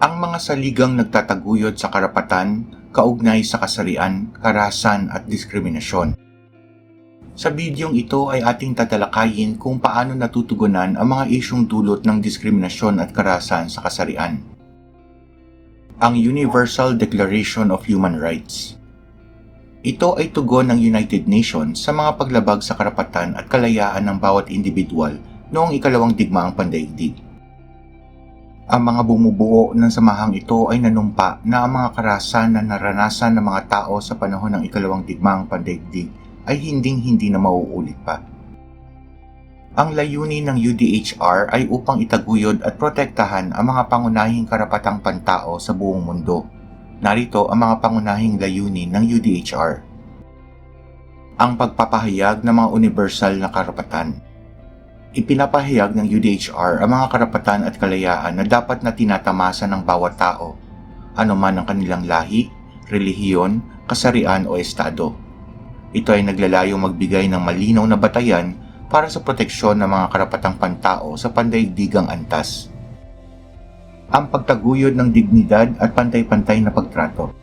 Ang mga saligang nagtataguyod sa karapatan, kaugnay sa kasarian, karahasan at diskriminasyon. Sa bidyong ito ay ating tatalakayin kung paano natutugunan ang mga isyung dulot ng diskriminasyon at karahasan sa kasarian. Ang Universal Declaration of Human Rights. Ito ay tugon ng United Nations sa mga paglabag sa karapatan at kalayaan ng bawat individual noong ikalawang digmaang pandaigdig. Ang mga bumubuo ng samahang ito ay nanumpa na ang mga karahasan na naranasan ng mga tao sa panahon ng ikalawang digmaang pandaigdig ay hinding-hindi na mauulit pa. Ang layunin ng UDHR ay upang itaguyod at protektahan ang mga pangunahing karapatang pantao sa buong mundo. Narito ang mga pangunahing layunin ng UDHR. Ang pagpapahayag ng mga universal na karapatan. Ipinapahayag ng UDHR ang mga karapatan at kalayaan na dapat na tinatamasa ng bawat tao, anuman ang kanilang lahi, relihiyon, kasarian o estado. Ito ay naglalayong magbigay ng malinaw na batayan para sa proteksyon ng mga karapatang pantao sa pandaigdigang antas. Ang pagtaguyod ng dignidad at pantay-pantay na pagtrato.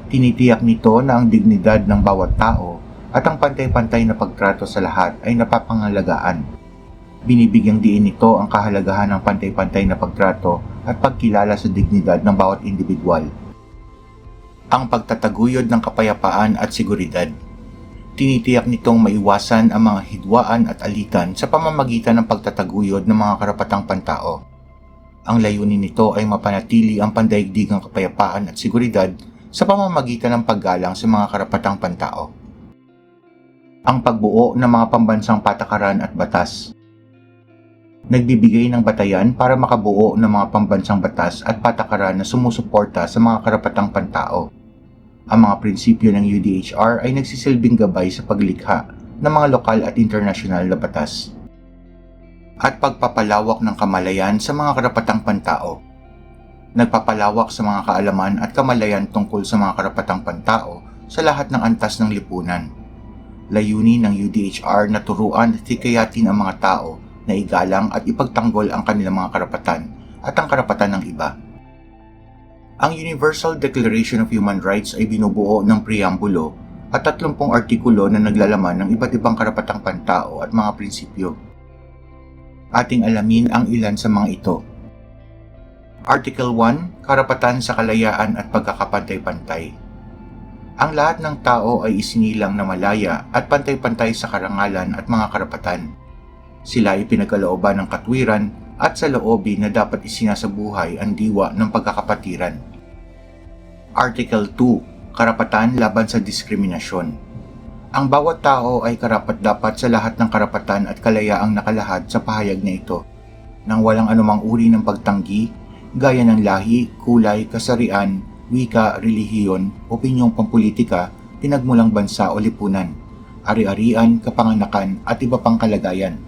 Tinitiyak nito na ang dignidad ng bawat tao at ang pantay-pantay na pagtrato sa lahat ay napapangalagaan. Binibigyang diin nito ang kahalagahan ng pantay-pantay na pagtrato at pagkilala sa dignidad ng bawat individual. Ang pagtataguyod ng kapayapaan at seguridad. Tinitiyak nitong maiwasan ang mga hidwaan at alitan sa pamamagitan ng pagtataguyod ng mga karapatang pantao. Ang layunin nito ay mapanatili ang pandaigdigang kapayapaan at seguridad sa pamamagitan ng paggalang sa mga karapatang pantao. Ang pagbuo ng mga pambansang patakaran at batas. Nagbibigay ng batayan para makabuo ng mga pambansang batas at patakaran na sumusuporta sa mga karapatang pantao. Ang mga prinsipyo ng UDHR ay nagsisilbing gabay sa paglikha ng mga lokal at internasyonal na batas. At pagpapalawak ng kamalayan sa mga karapatang pantao. Nagpapalawak sa mga kaalaman at kamalayan tungkol sa mga karapatang pantao sa lahat ng antas ng lipunan. Layunin ng UDHR na turuan at hikayatin ang mga tao na igalang at ipagtanggol ang kanilang mga karapatan at ang karapatan ng iba. Ang Universal Declaration of Human Rights ay binubuo ng preambulo at 30 artikulo na naglalaman ng iba't ibang karapatang pantao at mga prinsipyo. Ating alamin ang ilan sa mga ito. Article 1, Karapatan sa kalayaan at pagkakapantay-pantay. Ang lahat ng tao ay isinilang na malaya at pantay-pantay sa karangalan at mga karapatan. Sila ay pinagkalooban ng katwiran at sa loobin na dapat isinasabuhay ang diwa ng pagkakapatiran. Article 2, Karapatan laban sa diskriminasyon. Ang bawat tao ay karapat-dapat sa lahat ng karapatan at kalayaang nakalahad sa pahayag na ito, nang walang anumang uri ng pagtanggi, gaya ng lahi, kulay, kasarian, wika, relihiyon, opinyong pampulitika, pinagmulang bansa o lipunan, ari-arian, kapanganakan at iba pang kalagayan.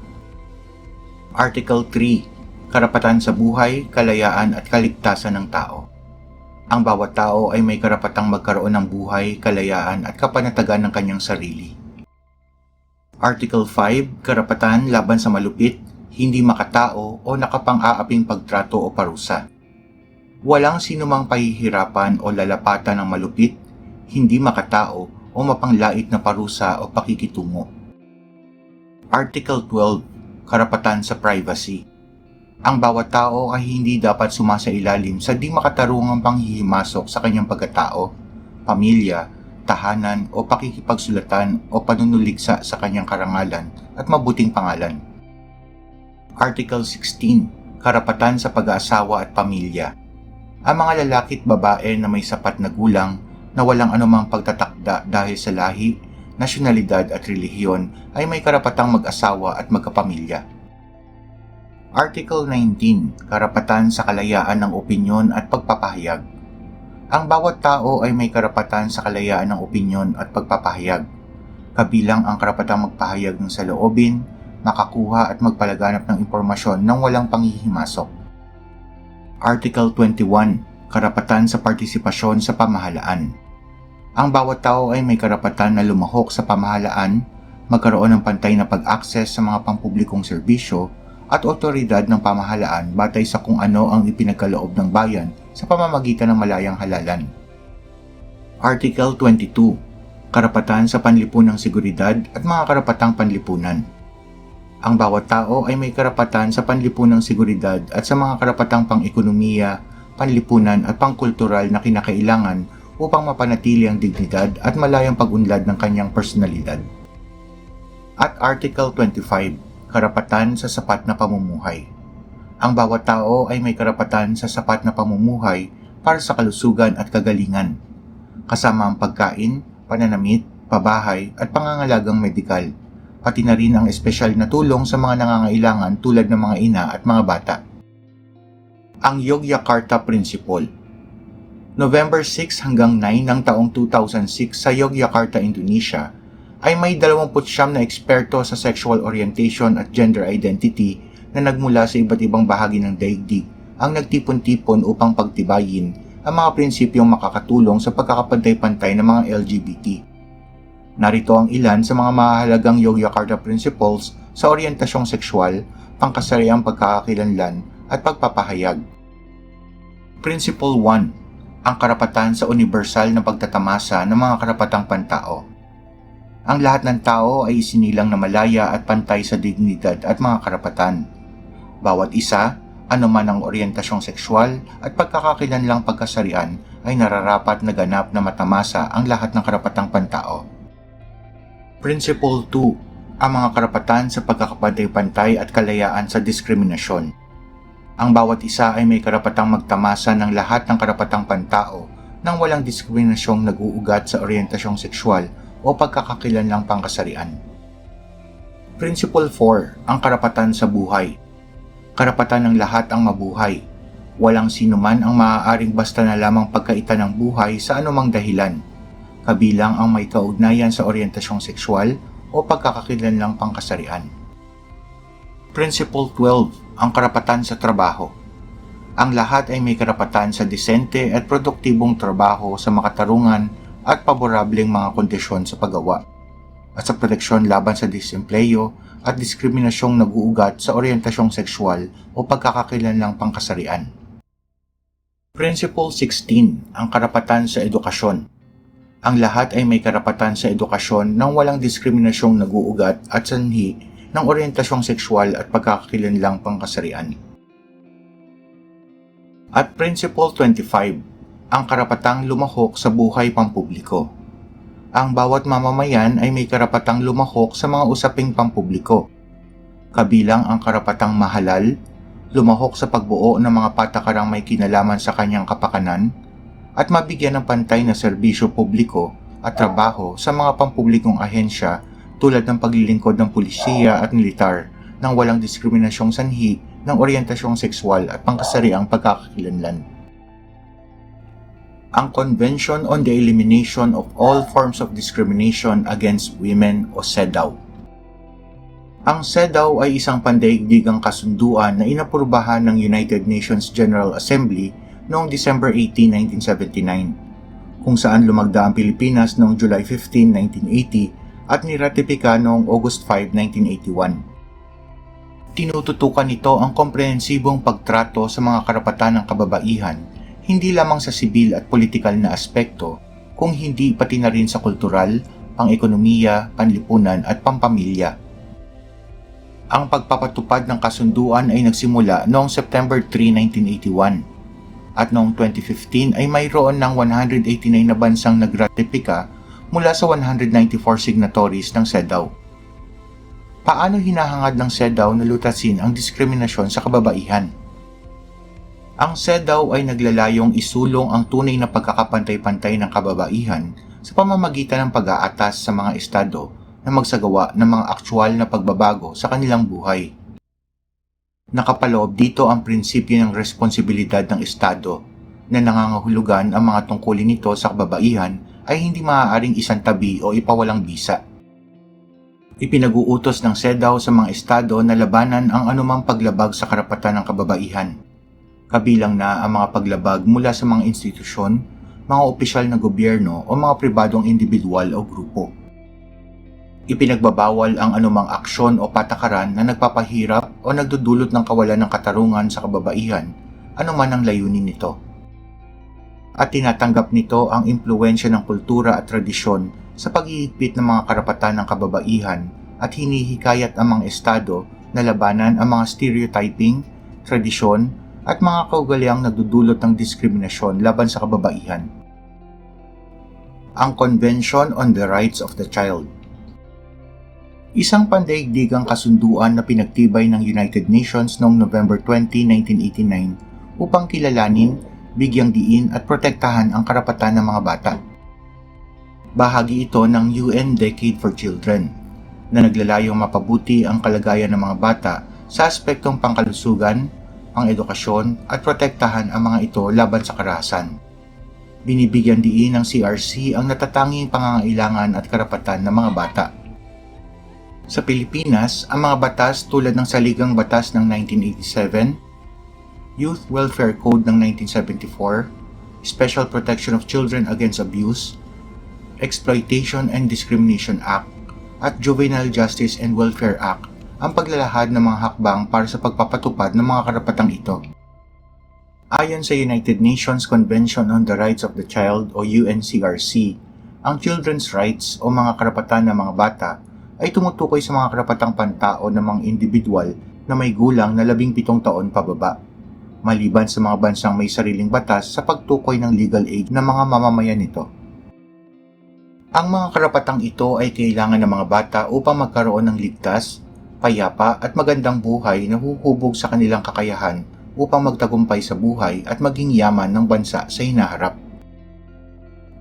Article 3, Karapatan sa buhay, kalayaan at kaligtasan ng tao. Ang bawat tao ay may karapatang magkaroon ng buhay, kalayaan at kapanatagan ng kanyang sarili. Article 5, Karapatan laban sa malupit, hindi makatao o nakapang-aaping pagtrato o parusa. Walang sinumang pahihirapan o lalapatan ng malupit, hindi makatao o mapanglait na parusa o pakikitungo. Article 12, Karapatan sa privacy. Ang bawat tao ay hindi dapat sumasailalim sa di makatarungang panghihimasok sa kanyang pagkatao, pamilya, tahanan o pakikipagsulatan o panunuligsa sa kanyang karangalan at mabuting pangalan. Article 16, Karapatan sa pag-aasawa at pamilya. Ang mga lalaki at babae na may sapat na gulang na walang anumang pagtatakda dahil sa lahi, nasyonalidad at relihiyon ay may karapatang mag-asawa at magkapamilya. Article 19, Karapatan sa kalayaan ng opinyon at pagpapahayag. Ang bawat tao ay may karapatan sa kalayaan ng opinyon at pagpapahayag, kabilang ang karapatang magpahayag ng saloobin, makakuha at magpalaganap ng impormasyon nang walang panghihimasok. Article 21, Karapatan sa partisipasyon sa pamahalaan. Ang bawat tao ay may karapatan na lumahok sa pamahalaan, magkaroon ng pantay na pag-access sa mga pampublikong serbisyo at otoridad ng pamahalaan batay sa kung ano ang ipinagkaloob ng bayan sa pamamagitan ng malayang halalan. Article 22. Karapatan sa panlipunang seguridad at mga karapatang panlipunan. Ang bawat tao ay may karapatan sa panlipunang seguridad at sa mga karapatang pang-ekonomiya, panlipunan at pangkultural na kinakailangan upang mapanatili ang dignidad at malayang pag-unlad ng kanyang personalidad. At Article 25. Karapatan sa sapat na pamumuhay. Ang bawat tao ay may karapatan sa sapat na pamumuhay para sa kalusugan at kagalingan, kasama ang pagkain, pananamit, pabahay at pangangalagang medikal, pati na rin ang espesyal na tulong sa mga nangangailangan tulad ng mga ina at mga bata. Ang Yogyakarta Principle. November 6 hanggang 9 ng taong 2006 sa Yogyakarta, Indonesia, ay may 29 na eksperto sa sexual orientation at gender identity na nagmula sa iba't ibang bahagi ng daigdig ang nagtipon-tipon upang pagtibayin ang mga prinsipyong makakatulong sa pagkakapantay-pantay ng mga LGBT. Narito ang ilan sa mga mahalagang Yogyakarta Principles sa orientasyong sexual, pangkasariang pagkakakilanlan at pagpapahayag. Principle 1. Ang karapatan sa universal na pagtatamasa ng mga karapatang pantao. Ang lahat ng tao ay isinilang na malaya at pantay sa dignidad at mga karapatan. Bawat isa, anuman ang orientasyong sexual at pagkakakilanlang pagkasarian ay nararapat na ganap na matamasa ang lahat ng karapatang pantao. Principle 2. Ang mga karapatan sa pagkakapantay-pantay at kalayaan sa diskriminasyon. Ang bawat isa ay may karapatang magtamasa ng lahat ng karapatang pantao nang walang diskriminasyong nag-uugat sa orientasyong sexual o pagkakakilanlang pangkasarian. Principle 4. Ang karapatan sa buhay. Karapatan ng lahat ang mabuhay. Walang sinuman ang maaaring basta na lamang pagkaita ng buhay sa anumang dahilan, kabilang ang may kaugnayan sa orientasyong sexual o pagkakakilanlang pangkasarian. Principle 12. Ang karapatan sa trabaho. Ang lahat ay may karapatan sa disente at produktibong trabaho sa makatarungan at paborableng mga kondisyon sa paggawa, at sa proteksyon laban sa disempleyo at diskriminasyong nag-uugat sa orientasyong sexual o pagkakakilanlang pangkasarian. Principle 16. Ang karapatan sa edukasyon. Ang lahat ay may karapatan sa edukasyon nang walang diskriminasyong nag-uugat at sanhi ng orientasyong sexual at pagkakakilanlang pangkasarian. At Principle 25. Ang karapatang lumahok sa buhay pampubliko. Ang bawat mamamayan ay may karapatang lumahok sa mga usaping pampubliko, kabilang ang karapatang mahalal, lumahok sa pagbuo ng mga patakarang may kinalaman sa kanyang kapakanan, at mabigyan ng pantay na serbisyo publiko at trabaho sa mga pampublikong ahensya tulad ng paglilingkod ng pulisiya at militar nang walang diskriminasyong sanhi ng orientasyong sexual at pangkasariang pagkakakilanlan. Ang Convention on the Elimination of All Forms of Discrimination Against Women o CEDAW. Ang CEDAW ay isang pandaigdigang kasunduan na inaprubahan ng United Nations General Assembly noong December 18, 1979, kung saan lumagda ang Pilipinas noong July 15, 1980 at niratipika noong August 5, 1981. Tinututukan nito ang komprehensibong pagtrato sa mga karapatan ng kababaihan, hindi lamang sa sibil at politikal na aspekto, kung hindi pati na rin sa kultural, pang-ekonomiya, panlipunan at pampamilya. Ang pagpapatupad ng kasunduan ay nagsimula noong September 3, 1981 at noong 2015 ay mayroon ng 189 na bansang nagratipika mula sa 194 signatories ng CEDAW. Paano hinahangad ng CEDAW na lutasin ang diskriminasyon sa kababaihan? Ang CEDAW ay naglalayong isulong ang tunay na pagkakapantay-pantay ng kababaihan sa pamamagitan ng pag-aatas sa mga estado na magsagawa ng mga aktwal na pagbabago sa kanilang buhay. Nakapaloob dito ang prinsipyo ng responsibilidad ng estado na nangangahulugan ang mga tungkulin nito sa kababaihan ay hindi maaaring isantabi o ipawalang bisa. Ipinag-uutos ng CEDAW sa mga estado na labanan ang anumang paglabag sa karapatan ng kababaihan, kabilang na ang mga paglabag mula sa mga institusyon, mga opisyal na gobyerno o mga pribadong individual o grupo. Ipinagbabawal ang anumang aksyon o patakaran na nagpapahirap o nagdudulot ng kawalan ng katarungan sa kababaihan, anuman ang layunin nito. at tinatanggap nito ang impluwensya ng kultura at tradisyon sa pag-iigpit ng mga karapatan ng kababaihan at hinihikayat ang mga estado na labanan ang mga stereotyping, tradisyon at mga kaugaliang nagdudulot ng diskriminasyon laban sa kababaihan. Ang Convention on the Rights of the Child. Isang pandaigdigang kasunduan na pinagtibay ng United Nations noong November 20, 1989 upang kilalanin, bigyang diin at protektahan ang karapatan ng mga bata. Bahagi ito ng UN Decade for Children na naglalayong mapabuti ang kalagayan ng mga bata sa aspektong pangkalusugan, pang-edukasyon at protektahan ang mga ito laban sa karahasan. Binibigyan diin ng CRC ang natatanging pangangailangan at karapatan ng mga bata. Sa Pilipinas, ang mga batas tulad ng Saligang Batas ng 1987, Youth Welfare Code ng 1974, Special Protection of Children Against Abuse, Exploitation and Discrimination Act, at Juvenile Justice and Welfare Act ang paglalahad ng mga hakbang para sa pagpapatupad ng mga karapatang ito. Ayon sa United Nations Convention on the Rights of the Child o UNCRC, ang children's rights o mga karapatan ng mga bata ay tumutukoy sa mga karapatang pantao ng mga individual na may gulang na 17 taon pababa, maliban sa mga bansang may sariling batas sa pagtukoy ng legal age ng mga mamamayan nito. Ang mga karapatang ito ay kailangan ng mga bata upang magkaroon ng ligtas, payapa at magandang buhay na huhubog sa kanilang kakayahan upang magtagumpay sa buhay at maging yaman ng bansa sa hinaharap.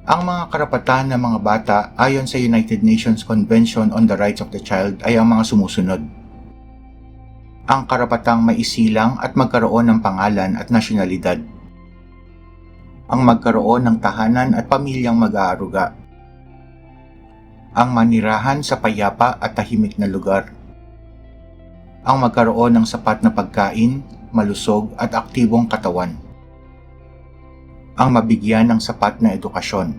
Ang mga karapatan ng mga bata ayon sa United Nations Convention on the Rights of the Child ay ang mga sumusunod. Ang karapatang maisilang at magkaroon ng pangalan at nasyonalidad. Ang magkaroon ng tahanan at pamilyang mag-aaruga. Ang manirahan sa payapa at tahimik na lugar. Ang magkaroon ng sapat na pagkain, malusog at aktibong katawan. Ang mabigyan ng sapat na edukasyon.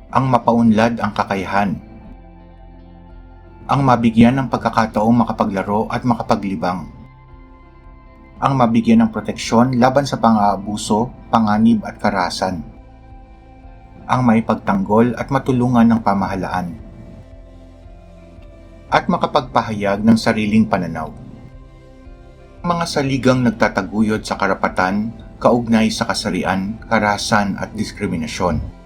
Ang mapaunlad ang kakayahan. Ang mabigyan ng pagkakataong makapaglaro at makapaglibang. Ang mabigyan ng proteksyon laban sa pang-aabuso, panganib at karahasan. Ang maipagtanggol at matulungan ng pamahalaan. At makapagpahayag ng sariling pananaw. Mga saligang nagtataguyod sa karapatan, kaugnay sa kasarian, karahasan at diskriminasyon.